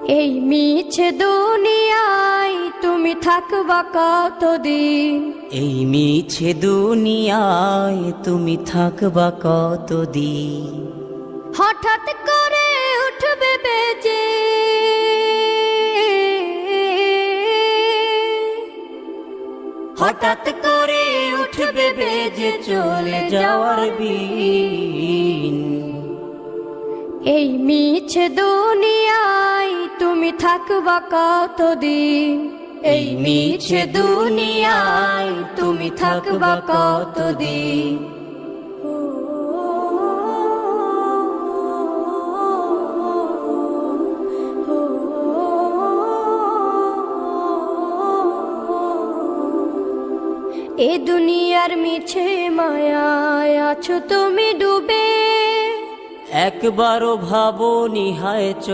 এই মিছে দুনিয়ায় তুমি থাকবা কতদিন? এই মিছে দুনিয়ায় তুমি থাকবা কতদিন? হঠাৎ করে উঠবে বেজে হঠাৎ করে উঠবে বেজে চলে যাওয়ার বিন। এই মিছে দুনিয়ায় তুমি থাকবা কতদিন? এই মিছে দুনিয়ায় তুমি থাকবা কতদিন? এ দুনিয়ার মিছে মায়ায় আছো তুমি ডুবে, একবারও ভাবো নিহায়